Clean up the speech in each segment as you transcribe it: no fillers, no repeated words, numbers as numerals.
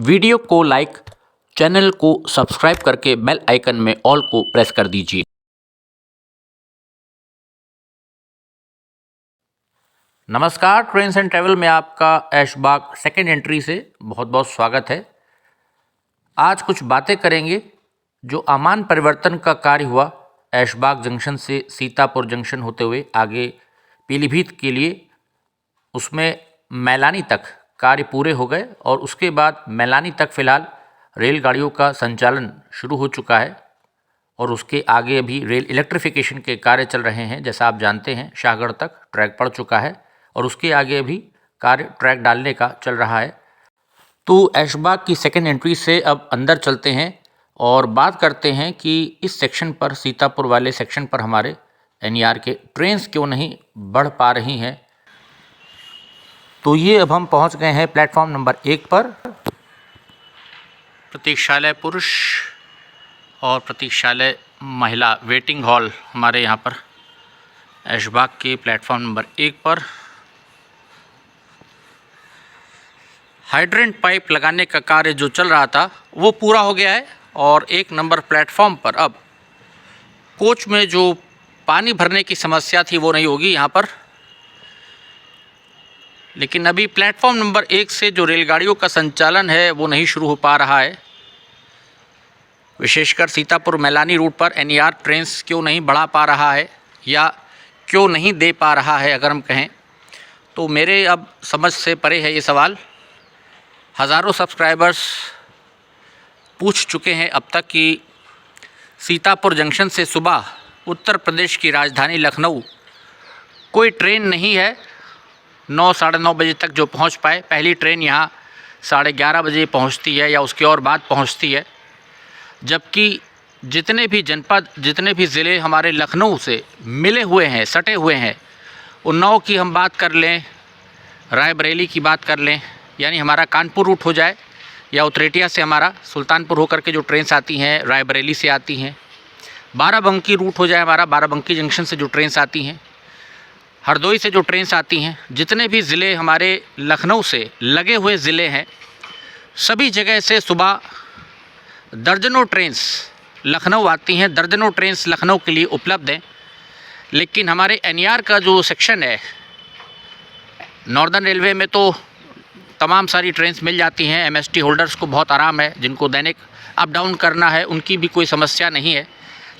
Video को like, channel को subscribe करके बेल आइकन में ऑल को प्रेस कर दीजिए। नमस्कार, ट्रेन्स एंड ट्रैवल में आपका ऐशबाग सेकेंड एंट्री से बहुत बहुत स्वागत है। आज कुछ बातें करेंगे जो अमान परिवर्तन का कार्य हुआ ऐशबाग जंक्शन से सीतापुर जंक्शन होते हुए आगे पीलीभीत के लिए। उसमें मैलानी तक कार्य पूरे हो गए और उसके बाद मैलानी तक फ़िलहाल रेलगाड़ियों का संचालन शुरू हो चुका है और उसके आगे अभी रेल इलेक्ट्रिफिकेशन के कार्य चल रहे हैं। जैसा आप जानते हैं, शाहगढ़ तक ट्रैक पड़ चुका है और उसके आगे अभी कार्य ट्रैक डालने का चल रहा है। तो ऐशबाग की सेकेंड एंट्री से अब अंदर चलते हैं और बात करते हैं कि इस सेक्शन पर, सीतापुर वाले सेक्शन पर हमारे एनईआर के ट्रेन्स क्यों नहीं बढ़ पा रही हैं। तो ये अब हम पहुंच गए हैं प्लेटफॉर्म नंबर 1 पर। प्रतीक्षालय पुरुष और प्रतीक्षालय महिला वेटिंग हॉल हमारे यहाँ पर ऐशबाग के प्लेटफॉर्म नंबर 1 पर। हाइड्रेंट पाइप लगाने का कार्य जो चल रहा था वो पूरा हो गया है और 1 नंबर प्लेटफॉर्म पर अब कोच में जो पानी भरने की समस्या थी वो नहीं होगी यहाँ पर। लेकिन अभी प्लेटफॉर्म नंबर 1 से जो रेलगाड़ियों का संचालन है वो नहीं शुरू हो पा रहा है। विशेषकर सीतापुर मैलानी रूट पर एनईआर ट्रेन्स क्यों नहीं बढ़ा पा रहा है या क्यों नहीं दे पा रहा है, अगर हम कहें तो मेरे अब समझ से परे है ये सवाल। हज़ारों सब्सक्राइबर्स पूछ चुके हैं अब तक कि सीतापुर जंक्शन से सुबह उत्तर प्रदेश की राजधानी लखनऊ कोई ट्रेन नहीं है 9 साढ़े 9 बजे तक जो पहुंच पाए। पहली ट्रेन यहाँ 11:30 बजे पहुंचती है या उसके और बाद पहुंचती है। जबकि जितने भी जनपद, जितने भी ज़िले हमारे लखनऊ से मिले हुए हैं, सटे हुए हैं, उन्नाव की हम बात कर लें, रायबरेली की बात कर लें, यानी हमारा कानपुर रूट हो जाए या उतरेटिया से हमारा सुल्तानपुर होकर के जो ट्रेन्स आती हैं रायबरेली से आती हैं, बाराबंकी रूट हो जाए हमारा, बाराबंकी जंक्शन से जो ट्रेन्स आती हैं, हरदोई से जो ट्रेन्स आती हैं, जितने भी ज़िले हमारे लखनऊ से लगे हुए ज़िले हैं, सभी जगह से सुबह दर्जनों ट्रेन्स लखनऊ आती हैं, दर्जनों ट्रेन्स लखनऊ के लिए उपलब्ध हैं। लेकिन हमारे एनईआर का जो सेक्शन है, नॉर्दर्न रेलवे में तो तमाम सारी ट्रेन्स मिल जाती हैं। एमएसटी होल्डर्स को बहुत आराम है, जिनको दैनिक अप डाउन करना है उनकी भी कोई समस्या नहीं है।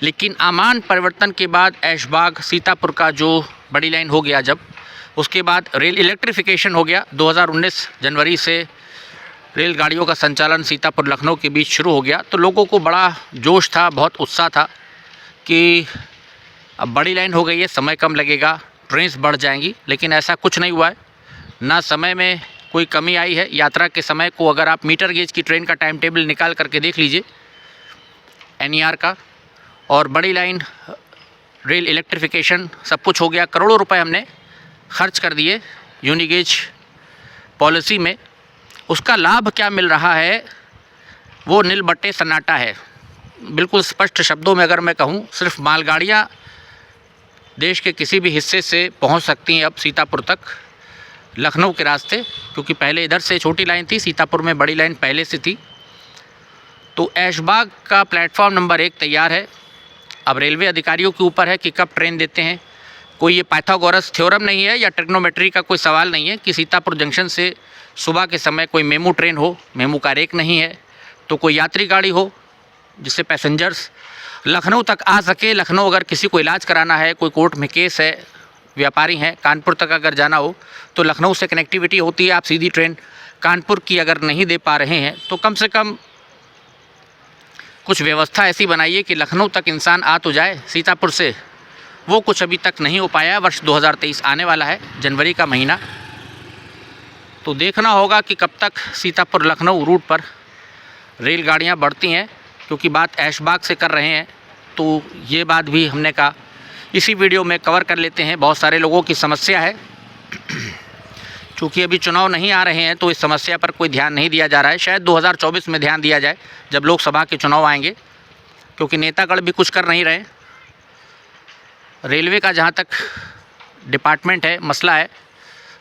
लेकिन अमान परिवर्तन के बाद ऐशबाग सीतापुर का जो बड़ी लाइन हो गया, जब उसके बाद रेल इलेक्ट्रिफिकेशन हो गया, 2019 जनवरी से रेलगाड़ियों का संचालन सीतापुर लखनऊ के बीच शुरू हो गया, तो लोगों को बड़ा जोश था, बहुत उत्साह था कि अब बड़ी लाइन हो गई है, समय कम लगेगा, ट्रेन्स बढ़ जाएंगी। लेकिन ऐसा कुछ नहीं हुआ है, ना समय में कोई कमी आई है। यात्रा के समय को अगर आप मीटर गेज की ट्रेन का टाइम टेबल निकाल करके देख लीजिए एनईआर का, और बड़ी लाइन, रेल इलेक्ट्रिफिकेशन, सब कुछ हो गया। करोड़ों रुपए हमने खर्च कर दिए यूनिगेज पॉलिसी में। उसका लाभ क्या मिल रहा है वो नील बट्टे सन्नाटा है। बिल्कुल स्पष्ट शब्दों में अगर मैं कहूँ, सिर्फ मालगाड़ियाँ देश के किसी भी हिस्से से पहुँच सकती हैं अब सीतापुर तक लखनऊ के रास्ते, क्योंकि पहले इधर से छोटी लाइन थी, सीतापुर में बड़ी लाइन पहले से थी। तो ऐशबाग का प्लेटफॉर्म नंबर 1 तैयार है। अब रेलवे अधिकारियों के ऊपर है कि कब ट्रेन देते हैं। कोई ये पाइथागोरस थ्योरम नहीं है या ट्रिग्नोमेट्री का कोई सवाल नहीं है कि सीतापुर जंक्शन से सुबह के समय कोई मेमू ट्रेन हो। मेमू का रेक नहीं है, तो कोई यात्री गाड़ी हो जिससे पैसेंजर्स लखनऊ तक आ सके। लखनऊ अगर किसी को इलाज कराना है, कोई कोर्ट में केस है, व्यापारी हैं, कानपुर तक अगर जाना हो तो लखनऊ से कनेक्टिविटी होती है। आप सीधी ट्रेन कानपुर की अगर नहीं दे पा रहे हैं तो कम से कम कुछ व्यवस्था ऐसी बनाइए कि लखनऊ तक इंसान आ तो जाए सीतापुर से। वो कुछ अभी तक नहीं हो पाया है। वर्ष 2023 आने वाला है, जनवरी का महीना, तो देखना होगा कि कब तक सीतापुर लखनऊ रूट पर रेलगाड़ियां बढ़ती हैं। क्योंकि बात ऐशबाग से कर रहे हैं तो ये बात भी हमने कहा इसी वीडियो में कवर कर लेते हैं। बहुत सारे लोगों की समस्या है, चूँकि अभी चुनाव नहीं आ रहे हैं तो इस समस्या पर कोई ध्यान नहीं दिया जा रहा है। शायद 2024 में ध्यान दिया जाए, जब लोकसभा के चुनाव आएंगे, क्योंकि नेतागण भी कुछ कर नहीं रहे। रेलवे का जहाँ तक डिपार्टमेंट है, मसला है,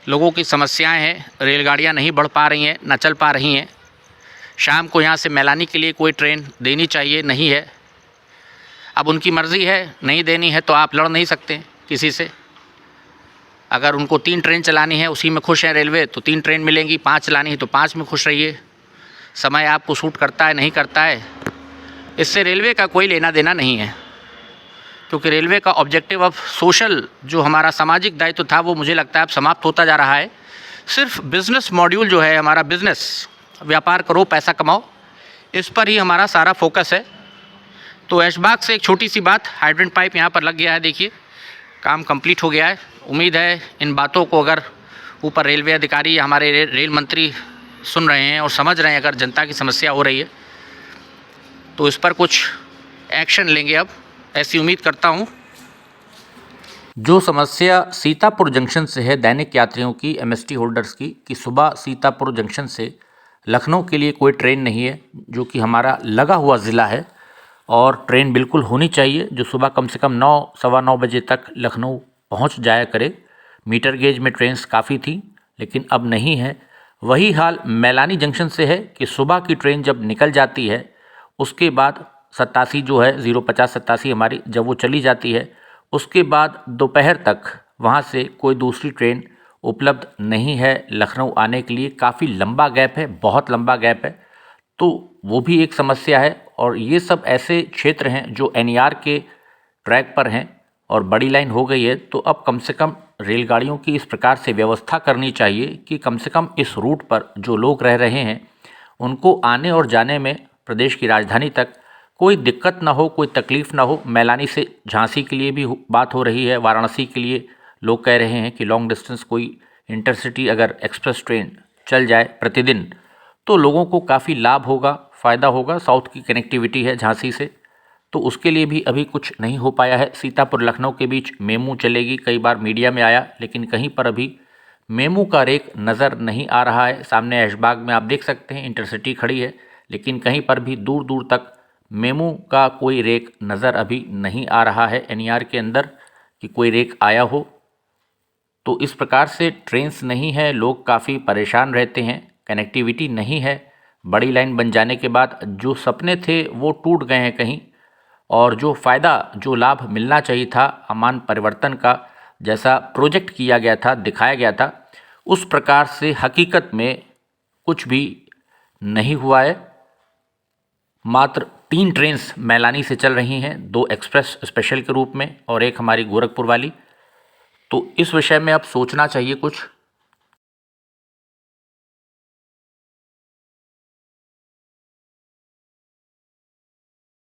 लोगों की समस्याएं हैं, रेलगाड़ियाँ नहीं बढ़ पा रही हैं, न चल पा रही हैं। शाम को यहाँ से मैलानी के लिए कोई ट्रेन देनी चाहिए, नहीं है। अब उनकी मर्ज़ी है, नहीं देनी है तो आप लड़ नहीं सकते किसी से। अगर उनको 3 ट्रेन चलानी है, उसी में खुश है रेलवे, तो 3 ट्रेन मिलेंगी। 5 चलानी है तो 5 में खुश रहिए। समय आपको सूट करता है, नहीं करता है, इससे रेलवे का कोई लेना देना नहीं है, क्योंकि रेलवे का ऑब्जेक्टिव ऑफ सोशल, जो हमारा सामाजिक दायित्व था, वो मुझे लगता है अब समाप्त होता जा रहा है। सिर्फ बिज़नेस मॉड्यूल जो है हमारा, बिज़नेस, व्यापार करो, पैसा कमाओ, इस पर ही हमारा सारा फोकस है। तो ऐशबाग से एक छोटी सी बात, हाइड्रेंट पाइप यहाँ पर लग गया है, देखिए काम कंप्लीट हो गया है। उम्मीद है इन बातों को अगर ऊपर रेलवे अधिकारी या हमारे रेल मंत्री सुन रहे हैं और समझ रहे हैं, अगर जनता की समस्या हो रही है तो इस पर कुछ एक्शन लेंगे, अब ऐसी उम्मीद करता हूँ। जो समस्या सीतापुर जंक्शन से है दैनिक यात्रियों की, एमएसटी होल्डर्स की, कि सुबह सीतापुर जंक्शन से लखनऊ के लिए कोई ट्रेन नहीं है, जो कि हमारा लगा हुआ ज़िला है, और ट्रेन बिल्कुल होनी चाहिए जो सुबह कम से कम 9, सवा 9 बजे तक लखनऊ पहुंच जाया करे। मीटर गेज में ट्रेन्स काफ़ी थी, लेकिन अब नहीं है। वही हाल मैलानी जंक्शन से है कि सुबह की ट्रेन जब निकल जाती है, उसके बाद 87 जो है 05087 हमारी, जब वो चली जाती है, उसके बाद दोपहर तक वहाँ से कोई दूसरी ट्रेन उपलब्ध नहीं है लखनऊ आने के लिए। काफ़ी लंबा गैप है, बहुत लंबा गैप है, तो वो भी एक समस्या है। और ये सब ऐसे क्षेत्र हैं जो एनईआर के ट्रैक पर हैं और बड़ी लाइन हो गई है, तो अब कम से कम रेलगाड़ियों की इस प्रकार से व्यवस्था करनी चाहिए कि कम से कम इस रूट पर जो लोग रह रहे हैं उनको आने और जाने में प्रदेश की राजधानी तक कोई दिक्कत ना हो, कोई तकलीफ़ ना हो। मैलानी से झांसी के लिए भी बात हो रही है, वाराणसी के लिए लोग कह रहे हैं कि लॉन्ग डिस्टेंस कोई इंटरसिटी अगर एक्सप्रेस ट्रेन चल जाए प्रतिदिन तो लोगों को काफ़ी लाभ होगा, फ़ायदा होगा। साउथ की कनेक्टिविटी है झांसी से, तो उसके लिए भी अभी कुछ नहीं हो पाया है। सीतापुर लखनऊ के बीच मेमू चलेगी, कई बार मीडिया में आया, लेकिन कहीं पर अभी मेमू का रेक नज़र नहीं आ रहा है। सामने ऐशबाग में आप देख सकते हैं इंटरसिटी खड़ी है, लेकिन कहीं पर भी दूर दूर तक मेमू का कोई रेक नज़र अभी नहीं आ रहा है एनईआर के अंदर कि कोई रेक आया हो। तो इस प्रकार से ट्रेन्स नहीं है, लोग काफ़ी परेशान रहते हैं, कनेक्टिविटी नहीं है। बड़ी लाइन बन जाने के बाद जो सपने थे वो टूट गए हैं कहीं, और जो फ़ायदा, जो लाभ मिलना चाहिए था अमान परिवर्तन का, जैसा प्रोजेक्ट किया गया था, दिखाया गया था, उस प्रकार से हकीकत में कुछ भी नहीं हुआ है। मात्र 3 ट्रेन्स मैलानी से चल रही हैं, 2 एक्सप्रेस स्पेशल के रूप में और एक हमारी गोरखपुर वाली। तो इस विषय में अब सोचना चाहिए कुछ।